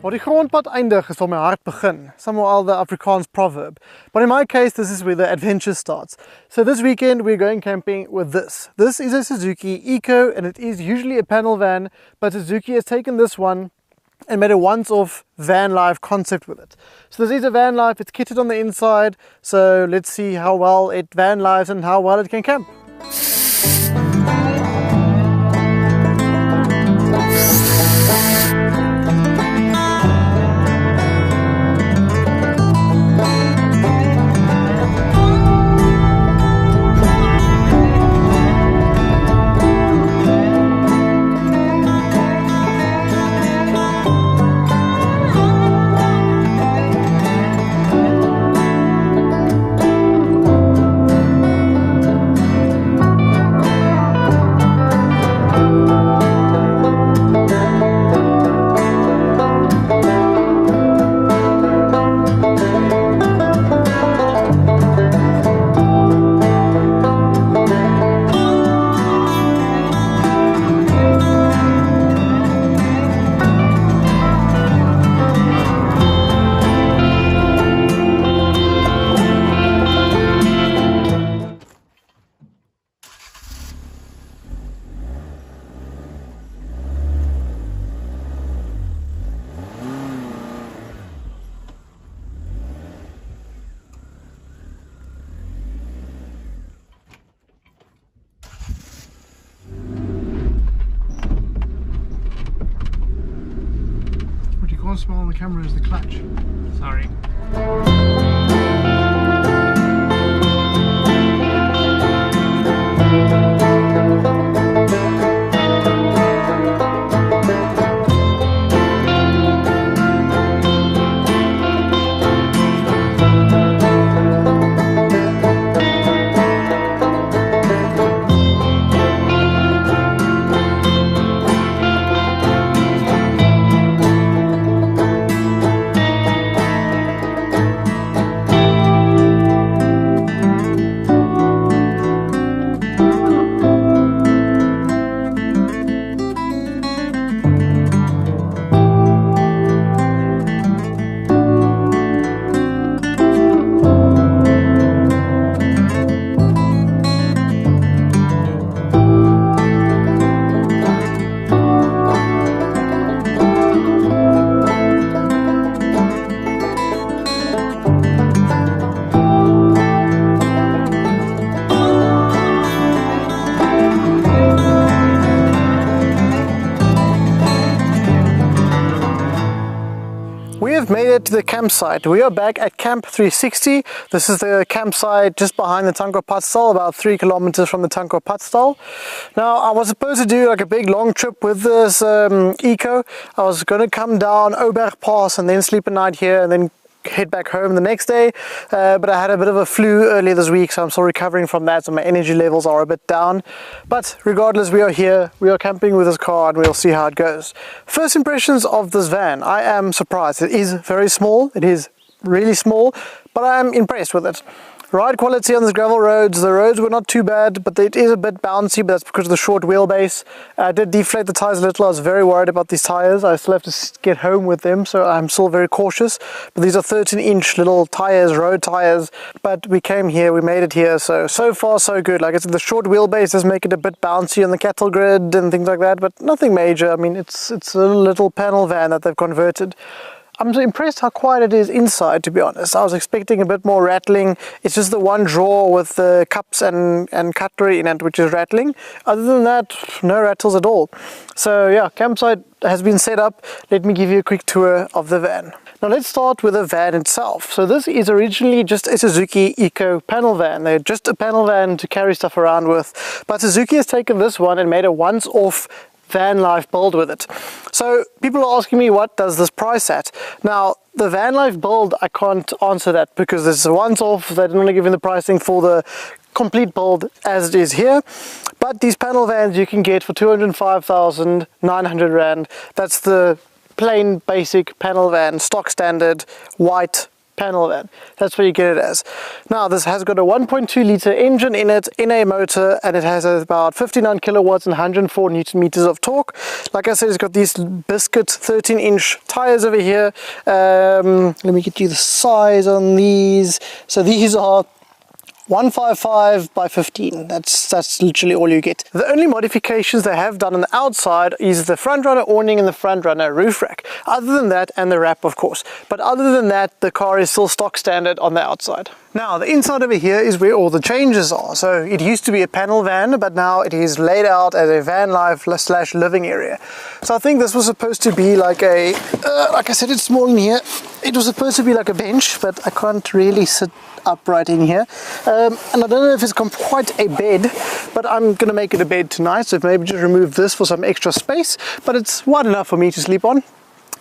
Waar die grondpad eindig is waar my hart begin, somewhere the Afrikaans proverb. But in my case, this is where the adventure starts. So this weekend we're going camping with this. This is a Suzuki Ecco, and it is usually a panel van, but Suzuki has taken this one and made a once-off van life concept with it. So this is a van life, it's kitted on the inside, so let's see how well it van lives and how well it can camp. What smell on the camera is the clutch. Sorry. We have made it to the campsite. We are back at Camp 360. This is the campsite just behind the Tankwa Padstal, about 3 kilometers from the Tankwa Padstal. Now, I was supposed to do like a big long trip with this Ecco. I was going to come down Oberg Pass and then sleep a night here and then head back home the next day, but I had a bit of a flu earlier this week, so I'm still recovering from that, so my energy levels are a bit down. But regardless, we are here, we are camping with this car, and we'll see how it goes. First impressions of this van, I am surprised. It is very small, it is really small, but I am impressed with it. Ride quality on the gravel roads, the roads were not too bad, but it is a bit bouncy, but that's because of the short wheelbase. I did deflate the tires a little. I was very worried about these tires. I still have to get home with them, so I'm still very cautious. But these are 13-inch little tires, road tires, but we came here, we made it here, so far so good. Like I said, the short wheelbase does make it a bit bouncy on the cattle grid and things like that, but nothing major. I mean, it's a little panel van that they've converted. I'm so impressed how quiet it is inside, to be honest. I was expecting a bit more rattling. It's just the one drawer with the cups and cutlery in it which is rattling. Other than that, no rattles at all. So yeah, campsite has been set up. Let me give you a quick tour of the van. Now let's start with the van itself. So this is originally just a Suzuki Ecco panel van. They're just a panel van to carry stuff around with. But Suzuki has taken this one and made a once-off van life build with it. So people are asking me, what does this price at? Now the van life build, I can't answer that because it's a once-off. They didn't want to give me the pricing for the complete build as it is here. But these panel vans you can get for 205,900 Rand. That's the plain basic panel van, stock standard, white, panel van. That's what you get it as. Now this has got a 1.2 litre engine in it, in a motor, and it has about 59 kilowatts and 104 newton meters of torque. Like I said, it's got these biscuit 13-inch tires over here. Let me get you the size on these. So these are 155 by 15. That's literally all you get. The only modifications they have done on the outside is the front runner awning and the front runner roof rack. Other than that, and the wrap of course. But other than that, the car is still stock standard on the outside. Now the inside over here is where all the changes are. So it used to be a panel van, but now it is laid out as a van life / living area. So I think this was supposed to be like a, like I said, it's small in here. It was supposed to be like a bench, but I can't really sit upright in here, and I don't know if it's quite a bed, but I'm gonna make it a bed tonight, so maybe just remove this for some extra space, but it's wide enough for me to sleep on.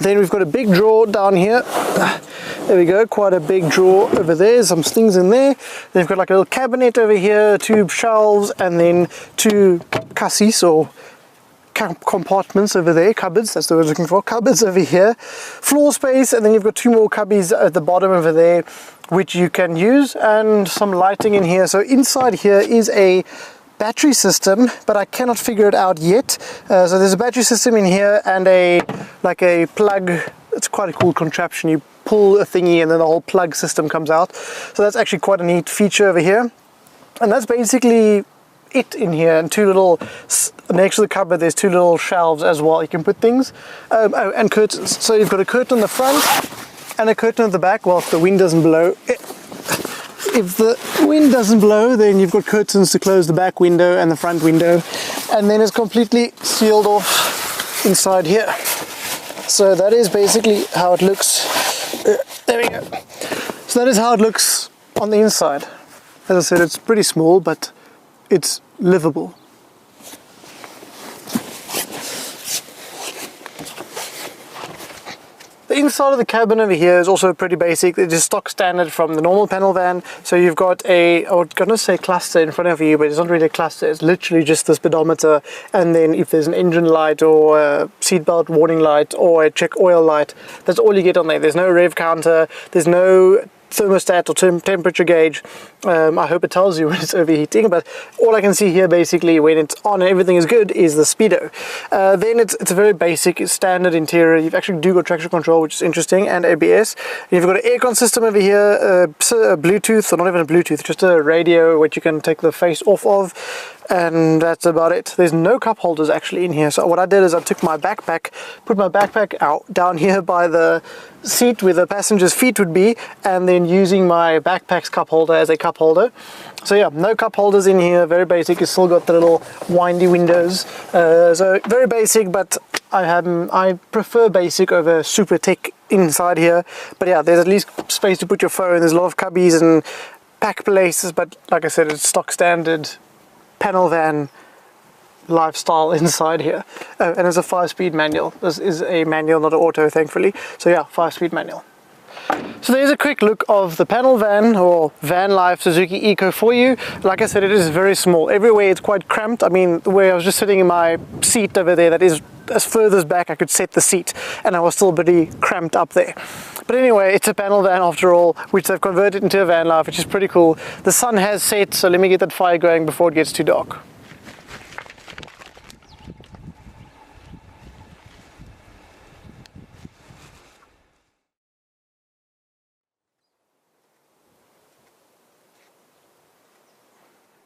Then we've got a big drawer down here. There we go, quite a big drawer over there, some things in there. Then we've got like a little cabinet over here, 2 shelves, and then 2 cassis or compartments over there, cupboards, that's the word I was looking for, cupboards over here, floor space, and then you've got 2 more cubbies at the bottom over there which you can use, and some lighting in here. So inside here is a battery system, but I cannot figure it out yet. So there's a battery system in here and a plug. It's quite a cool contraption. You pull a thingy and then the whole plug system comes out. So that's actually quite a neat feature over here, and that's basically it in here. And 2 little, next to the cupboard there's 2 little shelves as well, you can put things. Oh, and curtains. So you've got a curtain on the front and a curtain at the back. Well, if the wind doesn't blow, if the wind doesn't blow, then you've got curtains to close the back window and the front window, and then it's completely sealed off inside here. So that is basically how it looks. There we go. So that is how it looks on the inside. As I said, it's pretty small, but it's livable. The inside of the cabin over here is also pretty basic. It is stock standard from the normal panel van. So you've got a, I was gonna say cluster in front of you, but it's not really a cluster. It's literally just the speedometer, and then if there's an engine light or a seatbelt warning light or a check oil light, that's all you get on there. There's no rev counter, there's no thermostat or temperature gauge. I hope it tells you when it's overheating, but all I can see here basically when it's on and everything is good is the speedo. Then it's a very basic standard interior. You've actually do got traction control, which is interesting, and ABS. You've got an aircon system over here, Bluetooth, or not even a Bluetooth, just a radio which you can take the face off of, and that's about it. There's no cup holders actually in here. So what I did is I took my backpack, put my backpack out down here by the seat where the passenger's feet would be, and then using my backpack's cup holder as a cup holder. So yeah, no cup holders in here, very basic. It's still got the little windy windows, so very basic, but I prefer basic over super tech inside here. But yeah, there's at least space to put your phone. There's a lot of cubbies and pack places, but like I said, it's stock standard panel van lifestyle inside here. And there's a 5-speed manual. This is a manual, not an auto, thankfully. So yeah, 5-speed manual. So there's a quick look of the panel van or van life Suzuki Ecco for you. Like I said, it is very small. Everywhere it's quite cramped. I mean, where I was just sitting in my seat over there, that is as furthest back I could set the seat, and I was still pretty cramped up there. But anyway, it's a panel van after all, which they've converted into a van life, which is pretty cool. The sun has set, so let me get that fire going before it gets too dark.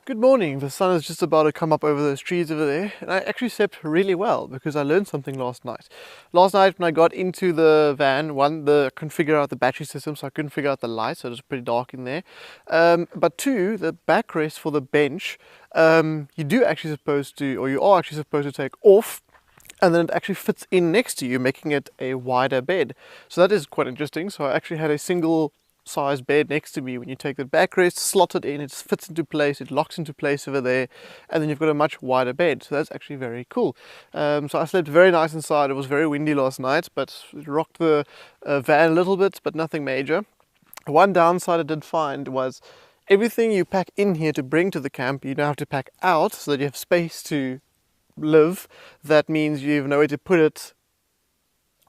Good morning. The sun is just about to come up over those trees over there, and I actually slept really well because I learned something last night. Last night when I got into the van, I couldn't figure out the battery system, so I couldn't figure out the light, so it was pretty dark in there. But 2, the backrest for the bench, you are actually supposed to take off, and then it actually fits in next to you, making it a wider bed. So that is quite interesting. So I actually had a single size bed next to me. When you take the backrest, slot it in, it fits into place, it locks into place over there, and then you've got a much wider bed. So that's actually very cool. So I slept very nice inside. It was very windy last night, but it rocked the van a little bit, but nothing major. One downside I did find was everything you pack in here to bring to the camp, you now have to pack out so that you have space to live. That means you have nowhere to put it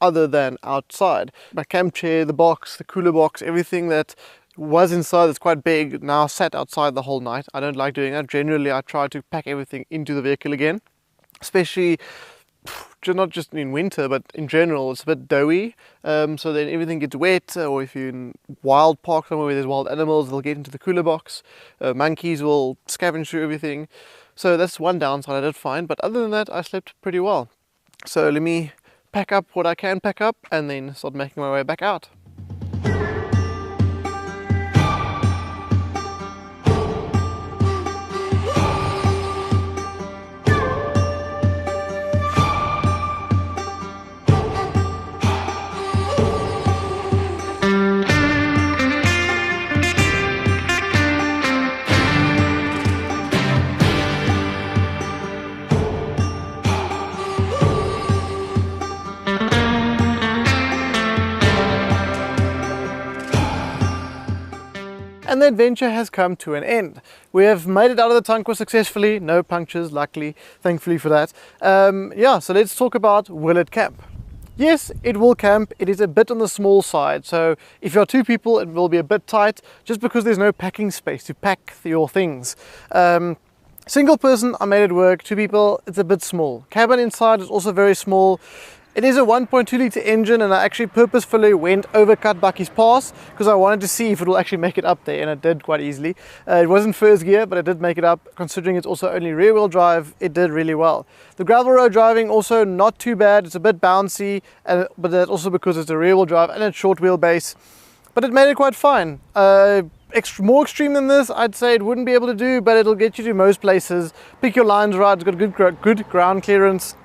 other than outside. My camp chair, the box, the cooler box, everything that was inside that's quite big now sat outside the whole night. I don't like doing that. Generally, I try to pack everything into the vehicle again, especially not just in winter, but in general. It's a bit doughy, so then everything gets wet, or if you're in wild park somewhere where there's wild animals, they'll get into the cooler box. Monkeys will scavenge through everything. So that's one downside I did find, but other than that I slept pretty well. So let me pack up what I can pack up and then start making my way back out. And the adventure has come to an end. We have made it out of the Tankwa successfully, no punctures, luckily, thankfully for that. Yeah, so let's talk about, will it camp? Yes, it will camp. It is a bit on the small side, so if you're 2 people, it will be a bit tight, just because there's no packing space to pack your things. Single person, I made it work. 2 people, it's a bit small. Cabin inside is also very small. It is a 1.2 litre engine, and I actually purposefully went over Cut Bucky's Pass because I wanted to see if it will actually make it up there, and it did quite easily. It wasn't first gear, but it did make it up. Considering it's also only rear wheel drive, it did really well. The gravel road driving also not too bad. It's a bit bouncy, but that's also because it's a rear wheel drive and it's short wheelbase, but it made it quite fine. More extreme than this, I'd say it wouldn't be able to do, but it'll get you to most places. Pick your lines right, it's got good ground clearance.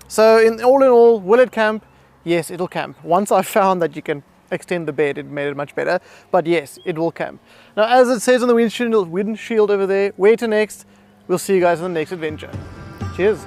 So in all, will it camp? Yes, it'll camp. Once I found that you can extend the bed, it made it much better. But yes, it will camp. Now, as it says on the windshield over there, where to next? We'll see you guys on the next adventure. Cheers.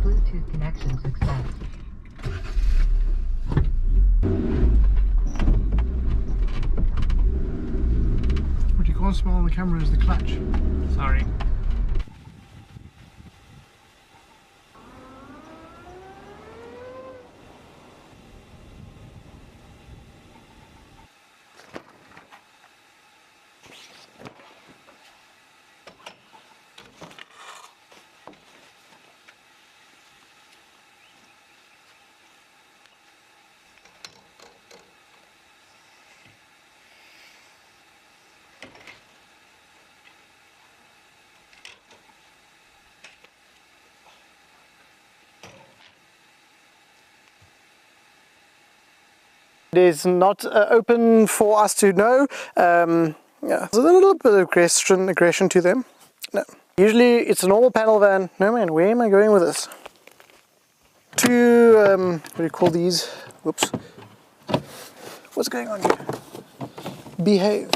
Bluetooth connection success. What you can't smell on the camera is the clutch. Sorry. It is not open for us to know. Yeah, there's a little bit of aggression to them. No. Usually it's a normal panel van. No man, where am I going with this? What do you call these? Whoops. What's going on here? Behave.